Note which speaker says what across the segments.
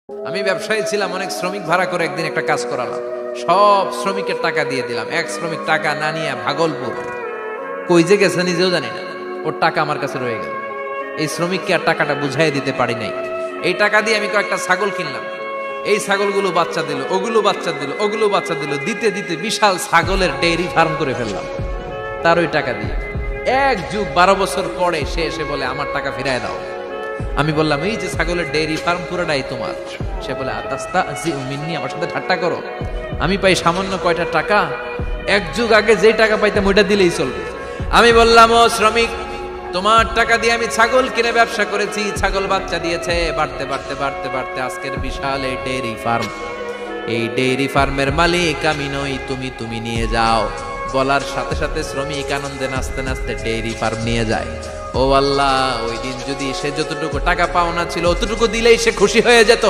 Speaker 1: আমি ব্যবসায়ী ছিলাম, অনেক শ্রমিক ভাড়া করে একদিন একটা কাজ করালাম। সব শ্রমিকের টাকা দিয়ে দিলাম। এক শ্রমিক টাকা না নিয়ে ভাগলপুর কই যে গেছে নিজেও জানি না, ওর টাকা আমার কাছে রয়ে গেল। এই শ্রমিককে আর টাকাটা বুঝাই দিতে পারি নাই। এই টাকা দিয়ে আমি কয়েকটা ছাগল কিনলাম। এই ছাগলগুলো বাচ্চা দিল, ওগুলো বাচ্চা দিল, ওগুলো বাচ্চা দিল, দিতে দিতে বিশাল ছাগলের ডেইরি ফার্ম করে ফেললাম তার ওই টাকা দিয়ে। এক যুগ 12 বছর পরে সে এসে বলে আমার টাকা ফিরায় দাও। আমি বললাম এই যে ছাগলের ডেইরি ফার্ম পুরোটাই তোমার। সে বলে আতাস্তা জি মিন্নি, আমার সাথে ঠাট্টা করো? আমি পাই সামান্য কয়টা টাকা, এক যুগ আগে যেই টাকা পাইতাম ওইটা দিলেই চলবে। আমি বললাম ও শ্রমিক, তোমার টাকা দিয়ে আমি ছাগল কিনে ব্যবসা করেছি, ছাগল বাচ্চা দিয়েছে, বাড়তে বাড়তে বাড়তে বাড়তে আজকের বিশাল এই ডেইরি ফার্ম। এই ডেইরি ফার্মের মালিক আমি নই, তুমি নিয়ে যাও। বলার সাথে সাথে শ্রমিক আনন্দে নাচতে নাচতে ডেইরি ফার্ম নিয়ে যায়। ও আল্লাহ, ওই দিন যদি সে যতটুকু টাকা পাওনা ছিল অতটুকু দিলেই সে খুশি হয়ে যেত।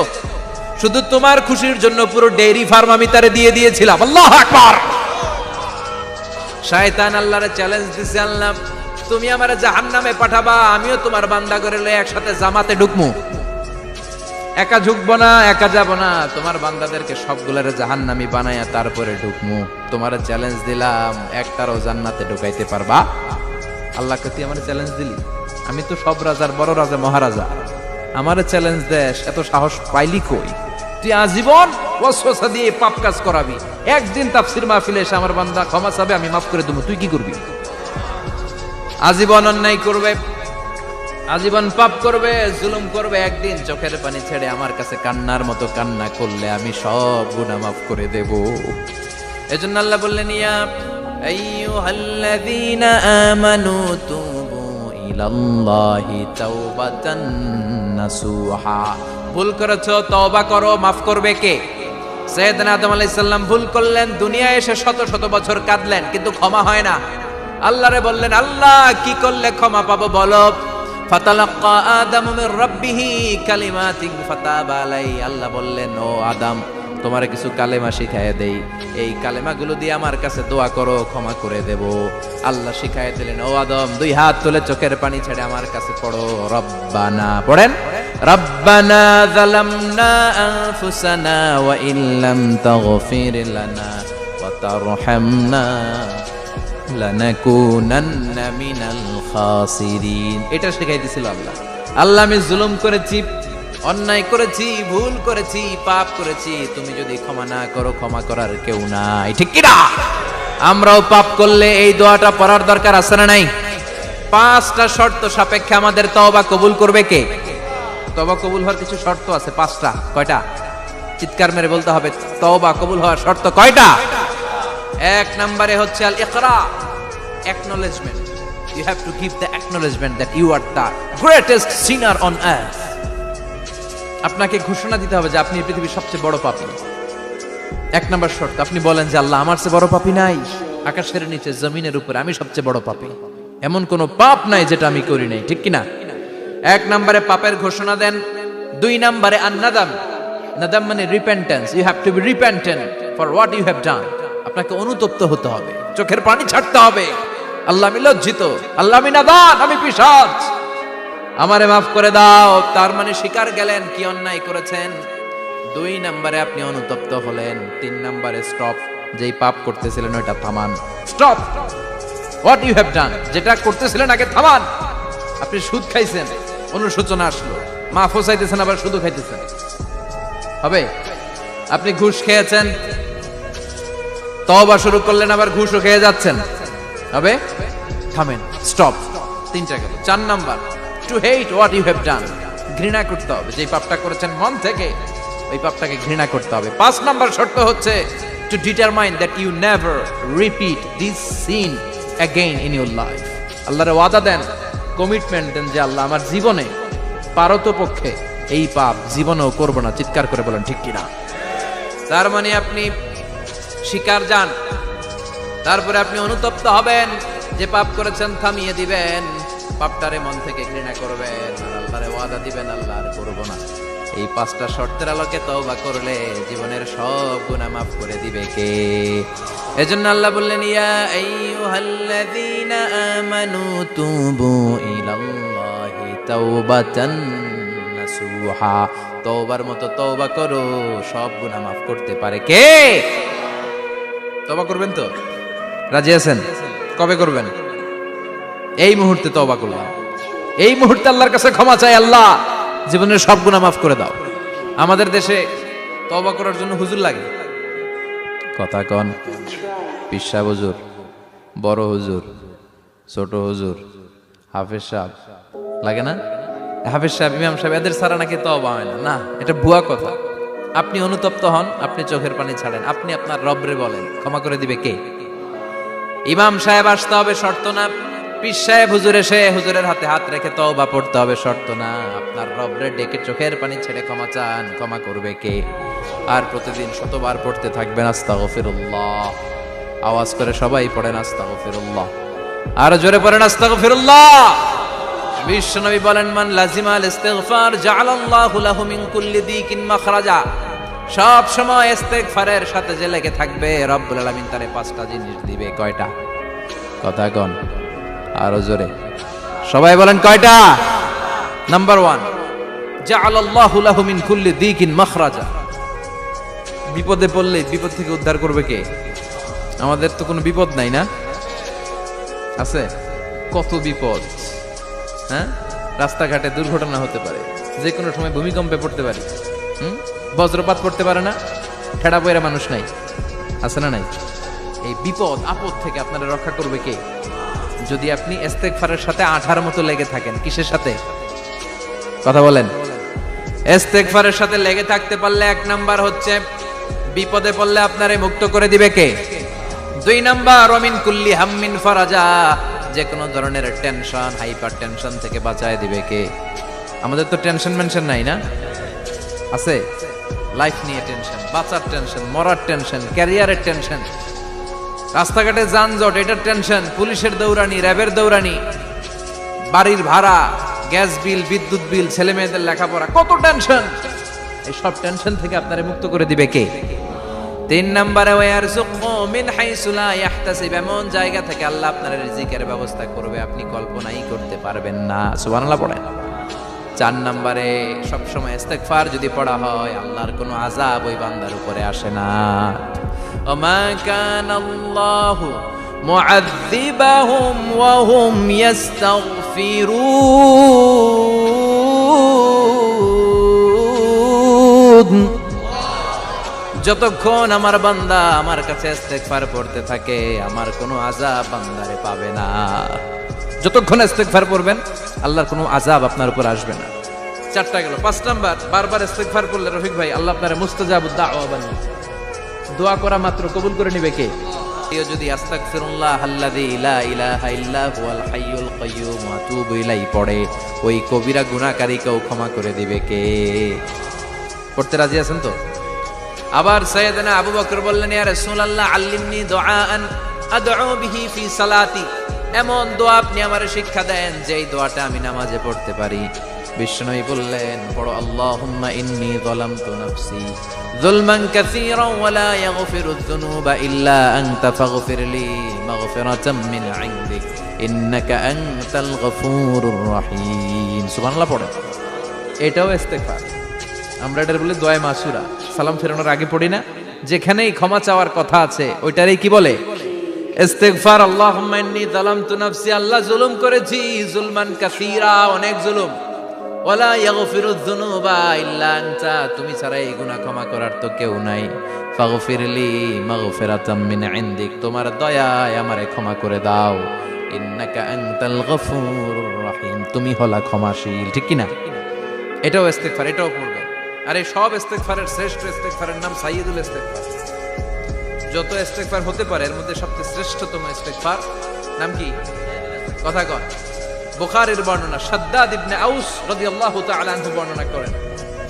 Speaker 1: শুধু তোমার খুশির জন্য পুরো ডেইরি ফার্ম আমি তারে দিয়ে দিয়েছিলাম। আল্লাহু আকবার। শয়তান আল্লাহরে চ্যালেঞ্জ দিছে, আল্লাহ তুমি আমারে জাহান্নামে পাঠাবা, আমিও তোমার বান্দা করে লয়ে একসাথে জামাতে ঢুকমু। একা ঢুকবো না, একা যাব না, তোমার বান্দাদেরকে সবগুলারে জাহান্নামী বানায়া তারপরে ঢুকমু। তোমারে চ্যালেঞ্জ দিলাম, একটারও জান্নাতে ঢুকাইতে পারবা? আল্লাহকে তুই আমার চ্যালেঞ্জ দিলি? আমি তো সব রাজার বড় রাজা, মহারাজা। আমারে চ্যালেঞ্জ দেশ, এত সাহস পাইলি কই? তুই আজীবন ওয়াসওয়াসা দিয়ে পাপ কাজ করাবি, একদিন তাফসীর মাহফিলে এসে আমার বান্দা ক্ষমা চাবে, আমি মাফ করে দেবো, তুই কি করবি? আজীবন অন্যায় করবে, আজীবন পাপ করবে, জুলুম করবে, একদিন চোখের পানি ছেড়ে আমার কাছে কান্নার মতো কান্না করলে আমি সব গুনাহ মাফ করে দেব। এজন্য আল্লাহ বললেন ইয়া আইয়ুহাল্লাযীনা আমানু তুবু ইলাল্লাহি তাওবাতান নাসুহা। ভুল করেছো, তওবা করো, মাফ করবে কে? সাইয়েদনা আদম আলাইহিস সালাম ভুল করলেন, দুনিয়ায় এসে শত শত বছর কাঁদলেন, কিন্তু ক্ষমা হয় না। আল্লাহরে বললেন আল্লাহ কি করলে ক্ষমা পাবো বলো? ফাতালাক্কা আদামু মির রাব্বিহি কালিমাতিন ফাতাবা আলাইহি। আল্লাহ বললেন ও আদম, তোমারে কিছু কালেমা শিখায় দেই, এই কালেমাগুলো দিয়ে আমার কাছে দোয়া করো, ক্ষমা করে দেব। আল্লাহ শিখায় দিলেন, ও আদম দুই হাত তুলে চোখের পানি ছেড়ে আমার কাছে পড়ো, রব্বানা পড়েন, রব্বানা যালামনা আনফুসানা ওয়া ইল্লাম তাগফির লানা ওয়া তারহামনা লানাকুনান্না মিনাল খাসিরিন। এটা শিখাই দিয়েছিল আল্লাহ। আল্লাহ আমি জুলুম করেছি, অন্যায় করেছি, ভুল করেছি, পাপ করেছি, তুমি যদি ক্ষমা না করো ক্ষমা করার কেউ নাই, ঠিক কি না? আমরাও পাপ করলে এই দোয়াটা পড়ার দরকার আছে না নাই? 5টা শর্ত সাপেক্ষে আমাদের তওবা কবুল করবে কে? তওবা কবুল হওয়ার কিছু শর্ত আছে 5টা। কয়টা? চিৎকার মেরে বলতে হবে, তওবা কবুল হওয়ার শর্ত কয়টা? 1 নম্বরে হচ্ছে আল ইকরা, acknowledgement. You have to give the acknowledgement that you are the greatest sinner on earth. আপনাকে ঘোষণা দিতে হবে যে আপনি পৃথিবীর সবচেয়ে বড় পাপী। 1 নম্বর শর্ত, আপনি বলেন যে আল্লাহ আমার চেয়ে বড় পাপী নাই, আকাশের নিচে জমিনের উপরে আমি সবচেয়ে বড় পাপী, এমন কোন পাপ নাই যেটা আমি করি নাই, ঠিক কি না? 1 নম্বরে পাপের ঘোষণা দেন। 2 নম্বরে আন-নাদাম, নাদাম মানে repentance. You have to be repentant for what you have done. আপনাকে অনুতপ্ত হতে হবে, চোখের পানি ছাড়তে হবে। আল্লাহ আমি লজ্জিত, আল্লাহ আমি নাদান, আমি পিশাচ, আমারে মাফ করে দাও। তার মানে স্বীকার গেলেন কি অন্যায় করেছেন। 2 নম্বরে আপনি অনুতপ্ত হলেন। 3 নম্বরে স্টপ, যেই পাপ করতেছিলেন ওইটা থামান। Stop what you have done, যেটা করতেছিলেন আগে থামান। আপনি সুদ খাইছেন, অনুশোচনা আসলো, মাফও চাইতেছেন, আবার সুদও খাইতেছেন, হবে? আপনি ঘুষ খেয়েছেন, তওবা শুরু করলেন, আবার ঘুষও খেয়ে যাচ্ছেন, হবে? থামেন, স্টপ। 3টা গেল। 4 number, to hate what you have done, ঘৃণা করতে হবে, যেই পাপটা করেছেন মন থেকে ওই পাপটাকে ঘৃণা করতে হবে। 5 নাম্বার শর্ত হচ্ছে to determine that you never repeat this sin again in your life. আল্লাহর ওয়াদা দেন, কমিটমেন্ট দেন যে আল্লাহ আমার জীবনে পারতপক্ষে এই পাপ জীবনেও করব না। চিৎকার করে বলেন ঠিক কিনা? তার মানে আপনি স্বীকার যান, তারপরে আপনি অনুতপ্ত হবেন, যে পাপ করেছেন থামিয়ে দিবেন, পাপটারে মন থেকে ঘৃণা করবেন, আর আল্লাহরে ওয়াদা দিবেন আল্লাহ আর করব না। এই 5টা শর্তের আলোকে তওবা করলে জীবনের সব গুনাহ মাফ করে দিবে কে? এজন্য আল্লাহ বললেন ইয়া আইয়ুহাল্লাযীনা আমানু তুবু ইলাল্লাহি তাওবাতান নাসুহা। তওবার মতো তওবা করো, সব গুনাহ মাফ করতে পারে কে? তওবা করবেন তো? রাজি আছেন? কবে করবেন? এই মুহূর্তে তওবা করলাম, এই মুহূর্তে আল্লাহর কাছে ক্ষমা চাই, আল্লাহ জীবনের সব গুনাহ মাফ করে দাও। আমাদের দেশে তওবা করার জন্য হুজুর লাগে, কথা কন, পীর সাহেব হুজুর, বড় হুজুর, ছোট হুজুর, হাফেজ সাহেব লাগে না? হাফেজ সাহেব, ইমাম সাহেব, এদের ছাড়া নাকি তওবা হয় না। না, এটা ভুয়া কথা। আপনি অনুতপ্ত হন, আপনি চোখের পানি ছাড়েন, আপনি আপনার রবরে বলেন, ক্ষমা করে দিবে কে? ইমাম সাহেব আসতে হবে শর্ত না, পীর সাহেব হুজুর এসে হুজুরের হাতে হাত রেখে তওবা পড়তে হবে শর্ত না। আপনার রবরে ডেকে চোখের পানি ছেড়ে ক্ষমা চান, ক্ষমা করবে কে? আর প্রতিদিন শতবার পড়তে থাকবেন আস্তাগফিরুল্লাহ। আওয়াজ করে সবাই পড়েন আস্তাগফিরুল্লাহ, আর জোরে পড়েন আস্তাগফিরুল্লাহ। বিশ্বনবী বলেন, মান লাজিমাল ইস্তিগফার জাআলাল্লাহু লাহু মিন কুল্লি দিকিন মাখরাজা। সব সময় ইস্তিগফারের সাথে যে লেগে থাকবে, রব্বুল আলামিন তারে 5টা জিনিস দিবে। কয়টা? কথা কন, আরো জোরে সবাই বলেন কয়টা? নাম্বার 1, জাআলাল্লাহু লাহু মিন কুল্লি দিকিন মাখরাজা। বিপদে পড়লে বিপদ থেকে উদ্ধার করবে কে? আমাদের তো কোনো বিপদ নাই, না আছে? কত বিপদ, হ্যাঁ? রাস্তাঘাটে দুর্ঘটনা হতে পারে, যে কোনো সময় ভূমিকম্পে পড়তে পারে, বজ্রপাত পড়তে পারে না, ঠেড়া পয়রা মানুষ নাই, আছে না নাই? এই বিপদ আপদ থেকে আপনারা রক্ষা করবে কে? যদি আপনি ইস্তেগফারের সাথে আঠার মতো লেগে থাকেন। কিসের সাথে? কথা বলেন। ইস্তেগফারের সাথে লেগে থাকতে পারলে 1 নাম্বার হচ্ছে বিপদে পড়লে আপনারে মুক্ত করে দিবে কে? 2 নাম্বার ওয়ামিন কুল্লি হাম্মিন ফারাজা, যে কোনো ধরনের টেনশন, হাইপার টেনশন থেকে বাঁচায় দিবে কে? আমাদের তো টেনশন মেনশন নাই, না আছে? লাইফ নিয়ে টেনশন, বাঁচার টেনশন, মরার টেনশন, ক্যারিয়ারের টেনশন, রাস্তাঘাটে যানজট, এটার টেনশন, পুলিশের দৌড়ানি, র্যাবের দৌড়ানি, বাড়ির ভাড়া, গ্যাস বিল, বিদ্যুৎ বিল, ছেলে মেয়েদের লেখাপড়া, কত টেনশন। এই সব টেনশন থেকে আপনারে মুক্ত করে দিবে কে? 3 নম্বরে ওয়ারযুকহু মিন হাইসু লা ইয়াহতাসিব, এমন জায়গা থেকে আল্লাহ আপনার রিজিকের ব্যবস্থা করবে আপনি কল্পনাই করতে পারবেন না। সুবহানাল্লাহ পড়েন। 4 নম্বরে সবসময় ইস্তেগফার যদি পড়া হয়, আল্লাহর কোনো আযাব ওই বান্দার উপরে আসে না। ওমা কানাল্লাহু মুআযযিবাহুম ওয়া হুম ইস্তাগফিরুন। যতক্ষণ আমার বান্দা আমার কাছে ইস্তেগফার পড়তে থাকে, আমার কোনো আযাব বান্দারে পাবে না। যতক্ষণ ইস্তেগফার পড়বেন, আল্লাহর কোনো আযাব আপনার উপর আসবে না। 4টা গেল। 5 নাম্বার, বারবার ইস্তেগফার করলে রফিক ভাই আল্লাহ আপনারে মুস্তাজাবুদ দাওয়া বানিয়ে দোয়া করা মাত্র কবুল করে নেবে কে? কেউ যদি আস্তাগফিরুল্লাহ আল্লাযী লা ইলাহা ইল্লা হুয়াল হাইয়ুল কাইয়্যুম ওয়া আতুবু ইলাইহি পড়ে, ওই কবিরা গুনাহকারীকেও ক্ষমা করে দিবে কে? পড়তে রাজি আছেন তো? আবার সাইয়েদনা আবু বকর বললেন, ইয়া রাসূলুল্লাহ আল্লিমনি দুআআন আদউ বিহি ফি সালাতি, এমন দোয়া আপনি আমারে শিক্ষা দেন যেই দোয়াটা আমি নামাজে পড়তে পারি। বিশ্বনবী বললেন, পড়ো আল্লাহুম্মা ইন্নী যালামতু নাফসি যুলমান কাসীরান ওয়া লা ইয়াগফিরুয যুনুবা ইল্লা আনতা ফাগফিরলি মাগফিরাতাম মিন ইনদিক ইন্নাকা আনতাল গফুরুর রহিম। সুবহানাল্লাহ পড়েন। এটাও ইস্তেগফার। আমরা এটার বলে দোয়া মাসুরা, সালাম ফেরানোর আগে পড়ি না? যেখানেই ক্ষমা চাওয়ার কথা আছে ওইটারই কি বলে? ইস্তেগফার। আল্লাহুম্মা ইন্নী যালামতু নাফসি, আল্লাহ জুলুম করেছি, যুলমান কাসীরা, অনেক জুলুম, ওয়ালা ইয়াগফিরুয যুনুবা ইল্লা আনতা, তুমি ছাড়া এই গুনাহ ক্ষমা করার তো কেউ নাই। ফাগফিরলি মাগফিরাতাম মিন ইনদিক, তোমার দয়ায় আমারে ক্ষমা করে দাও। ইন্নাকা আনতাল গফুরুর রহিম, তুমি হলা ক্ষমাশীল। ঠিক কি না? এটাও ইস্তেগফার, এটাও পড়বে। আর এই সব ইস্তেগফারের শ্রেষ্ঠ ইস্তেগফারের নাম সাইয়্যিদুল ইস্তেগফার। যত ইস্তেগফার হতে পারে এর মধ্যে সবচেয়ে শ্রেষ্ঠতম ইস্তেগফার নাম কি? কথা কন। বুখারীর বর্ণনা, শাদ্দাদ ইবনে আউস রাদিয়াল্লাহু তাআলা আনহু বর্ণনা করেন,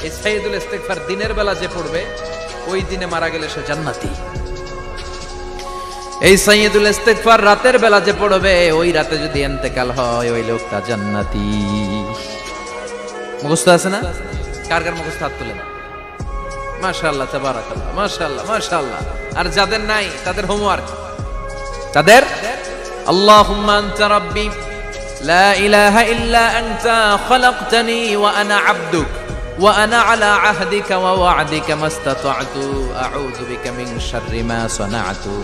Speaker 1: এই সাইয়্যিদুল ইস্তেগফার দিনের বেলা যে পড়বে, ওই দিনে মারা গেলে সে জান্নাতি। এই সাইয়্যিদুল ইস্তেগফার রাতের বেলা যে পড়বে, ওই রাতে যদি ইন্তেকাল হয়, ওই লোকটা জান্নাতি। মুখস্থ আছে না? কার কার মুখস্থ হাত তুলেন? মাশাআল্লাহ, তাবারাকাল্লাহ, মাশাআল্লাহ, মাশাআল্লাহ। আর যাদের নাই তাদের হোমওয়ার্ক, তাদের আল্লাহুম্মা আনতা রাব্বি লা ইলাহা ইল্লা আনতা খালাকতানি ওয়া আনা আবদুক ওয়া আনা আলা আহদিকা ওয়া ওয়া'দিকা মাস্তাতা'তু আউযু বিকা মিন শাররি মা সানা'তু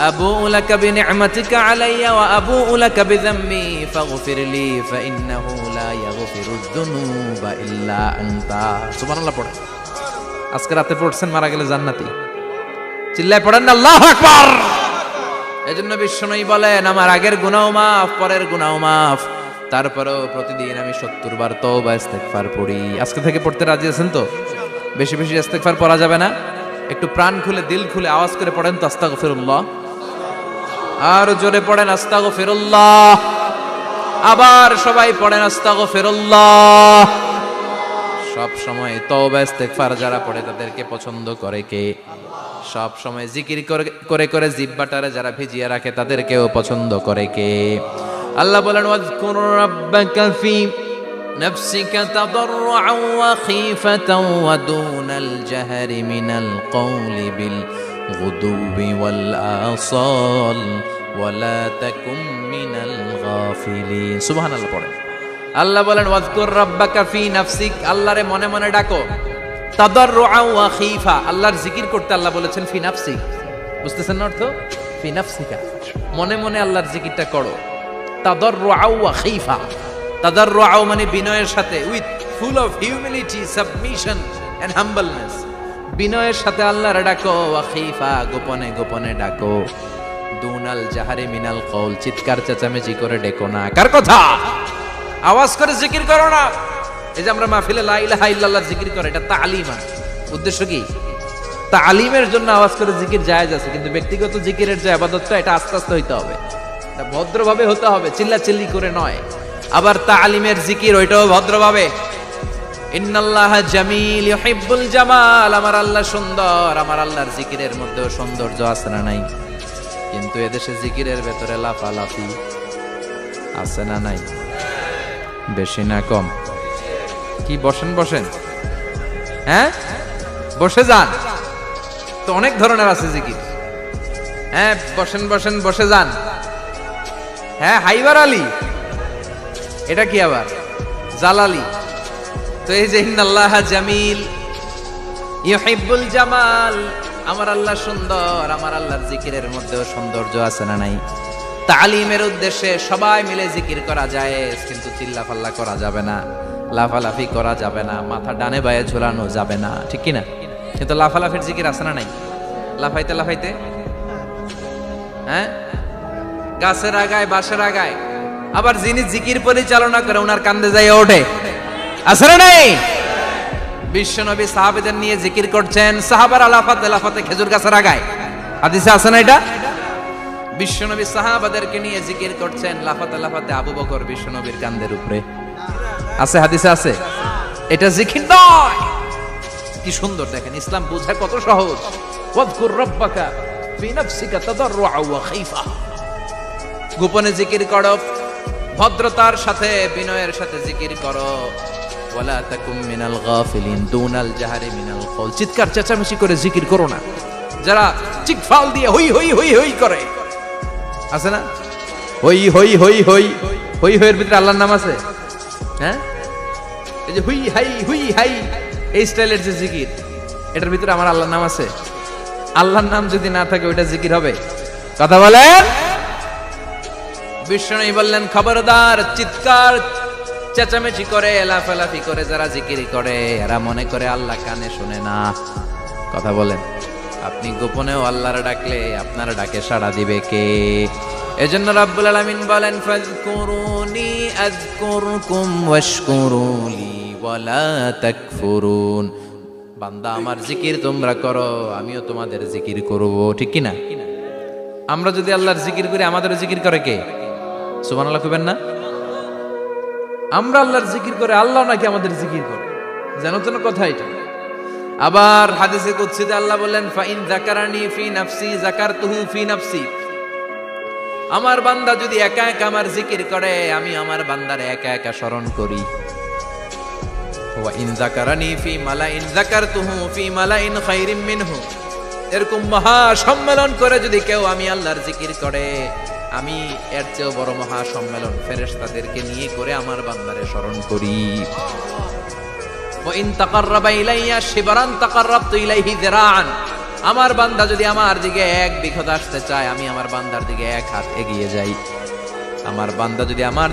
Speaker 1: আবুউ লাকা বিনি'মাতিকা আলাইয়া ওয়া আবুউ লাকা বিযামবি ফাগফিরলি ফাইন্নাহু লা ইয়াগফিরুয যুনুবা ইল্লা আনতা। সুবহানাল্লাহ পড়েন। আজকে রাতে পড়ছেন, মারা গেলে জান্নাতি। চিল্লায় পড়েন না আল্লাহু আকবার। এজন্য বিশ্বনবী বলেন, আমার আগের গুনাহ মাফ, পরের গুনাহ মাফ, তারপরেও প্রতিদিন আমি 70 বার তওবা ইস্তেগফার পড়ি। আজকে থেকে পড়তে রাজি আছেন তো? বেশি বেশি ইস্তেগফার পড়া যাবে না? একটু প্রাণ খুলে, দিল খুলে আওয়াজ করে পড়েন তো আস্তাগফিরুল্লাহ। আর জোরে পড়েন আস্তাগফিরুল্লাহ। আবার সবাই পড়েন আস্তাগফিরুল্লাহ। সব সময় তওবা ইস্তেগফার যারা পড়ে তাদেরকে পছন্দ করে কে? সব সময় জিকির করে করে জিহ্বাটারে যারা ভিজিয়ে রাখে তাদেরকেও পছন্দ করে কে? আল্লাহ বলেন, ওয়াজকুর রাব্বাকা ফি নাফসিকা তাদাররুআন ওয়া খীফাতান ওয়া দুনাল জাহরি মিনাল কওলি বিল গুদুবি ওয়াল আসাল ওয়া লা তাকুম মিনাল গাফিলিন। সুবহানাল্লাহ পড়েন। আল্লাহ বলেন, ওয়াজকুর রাব্বাকা ফি নাফসিক, আল্লাহরে মনে মনে ডাকো। তাদাররুআন ওয়া খীফা, আল্লাহর জিকির করতে আল্লাহ বলেছেন ফি নাফসিক। বুঝতেছেন না অর্থ? ফি নাফসিকা, মনে মনে আল্লাহর জিকিরটা করো। তাদাররুআন ওয়া খীফা, তাদাররুআন মানে বিনয়ের সাথে, with full of humility, submission and humbleness. বিনয়ের সাথে আল্লাহর ডাকো। ওয়া খীফা, গোপনে গোপনে ডাকো। দুনাল জাহারি মিনাল কওল, চিৎকার চেঁচামেচি করে ডেকো না। কার কথা? আওয়াজ করে জিকির করো না। এই যে আমরা মাহফিলে লা ইলাহা ইল্লাল্লাহ জিকির করে, এটা তালিম। উদ্দেশ্য কি? তালিমের জন্য আওয়াজ করে জিকির জায়েজ আছে, কিন্তু ব্যক্তিগত জিকিরের যে ইবাদতটা, এটা আস্তে আস্তে হইতে হবে, এটা ভদ্রভাবে হতে হবে, চিল্লাচিল্লি করে নয়। আবার তালিমের জিকির ওইটাও ভদ্রভাবে। ইন্নাল্লাহা জামিল ইউহিব্বুল জামাল, আমার আল্লাহ সুন্দর, আমার আল্লাহর জিকিরের মধ্যেও সৌন্দর্য আছে না নাই? কিন্তু এদেশে জিকিরের ভেতরে লাফালাফি আছে না নাই? বেশি না কম? কি বসেন বসেন, হ্যাঁ বসে যান তো, অনেক ধরনের আছে জিকির। হ্যাঁ বসেন বসেন, বসে যান। হ্যাঁ হাইবার আলী, এটা কি আবার জালালি? তো এই যে ইন্নাল্লাহা জামিল ইউহিব্বুল জামাল, আমার আল্লাহ সুন্দর, আমার আল্লাহর জিকিরের মধ্যেও সৌন্দর্য আছে না নাই? তালিমের উদ্দেশ্যে সবাই মিলে জিকির করা যায়, কিন্তু চিল্লাফাল্লা করা যাবে না, লাফালাফি করা যাবে না, মাথা ডানে বায়ে ঝোলানো যাবে না, ঠিক কি না? কিন্তু লাফালাফির জিকির আছে না নাই? লাফাইতে লাফাইতে, হ্যাঁ গাছের আগায় বাঁশের আগায়। আবার যিনি জিকির পরিচালনা করে ওনার কান্দে যায় ওঠে, আছে না নাই? বিশ্বনবী সাহাবাদের নিয়ে জিকির করছেন, সাহাবারা লাফাতে লাফাতে খেজুর গাছের আগায়। হাদিসে আছে না এটা? বিশ্বনবী সাহাবাদেরকে নিয়ে জিকির করছেন, লাফাতে লাফাতে আবু বকর বিশ্বনবীর কান্দের উপরে। আছে, হাদিসে আছে। এটা জিকির নয়। কি সুন্দর দেখেন, ইসলাম বোঝা কত সহজ। ওয়াজকুর রাব্বাকা ফি নাফসিকা তাদাররুআন ওয়া খীফা, গোপনে জিকির করো, ভদ্রতার সাথে বিনয়ের সাথে জিকির করো। ওয়ালা তাকুম মিনাল গাফিলিন, দুনাল জাহারি মিনাল কওল, চিৎকার চেঁচামেচি করে জিকির করো না। যারা চিকফাল দিয়ে হই হই হই হই করে, আছে না? হই হই হই হই হই হইয়ের ভিতরে আল্লাহর নাম আছে। হ্যাঁ এই যে হুই হাই এই স্টাইলের যে জিকির, এটার ভিতরে আমার আল্লাহর নাম আছে। আল্লাহর নাম যদি না থাকে ওইটা জিকির হবে? কথা বলেন। বিষ্ণু বললেন, খবরদার, চিৎকার চেঁচামেচি করে লাফালাফি করে যারা জিকির করে, এরা মনে করে আল্লাহ কানে শুনে না। কথা বলেন। আপনি গোপনেও আল্লাহর ডাকলে আপনার ডাকে সাড়া দিবে কে? এজন্য রাব্বুল আলামিন বলেন, ফাযকুরুনি আযকুরকুম ওয়াশকুরুলি ওয়ালা তাকফুরুন। বান্দা আমার জিকির তোমরা করো, আমিও তোমাদের জিকির করব, ঠিক কি না? আমরা যদি আল্লাহর জিকির করি, আমাদেরও জিকির করে কে? সুবহানাল্লাহ কইবেন না? আমরা আল্লাহর জিকির করে, আল্লাহ নাকি আমাদের জিকির করে, জানো তো না কথা এটা? আবার হাদিসে কুদসিতে আল্লাহ বলেন, ফাইন যাকারানি ফি নাফসি যাকারতুহু ফি নাফসি, আমার বান্দা যদি একা একা আমার জিকির করে, আমি আমার বান্দারে একা একা স্মরণ করি। ওয়া ইন যাকারানি ফি মালাইন যাকারতুহু ফি মালাইন খায়রিম মিনহু, এরকম মহা সম্মেলন করে যদি কেউ আমি আল্লাহর জিকির করে, আমি এর চেয়েও বড় মহা সম্মেলন ফেরেশতাদেরকে নিয়ে করে আমার বান্দারে স্মরণ করি। ওয়া ইন তাকাররাবা ইলাইয়া শিবরান তাকাররাবতু ইলাইহি যিরাআন। আমার বান্দা যদি আমার দিকে এক বিঘত আসতে চায়, আমি আমার বান্দার দিকে এক হাত এগিয়ে যাই। আমার বান্দা যদি আমার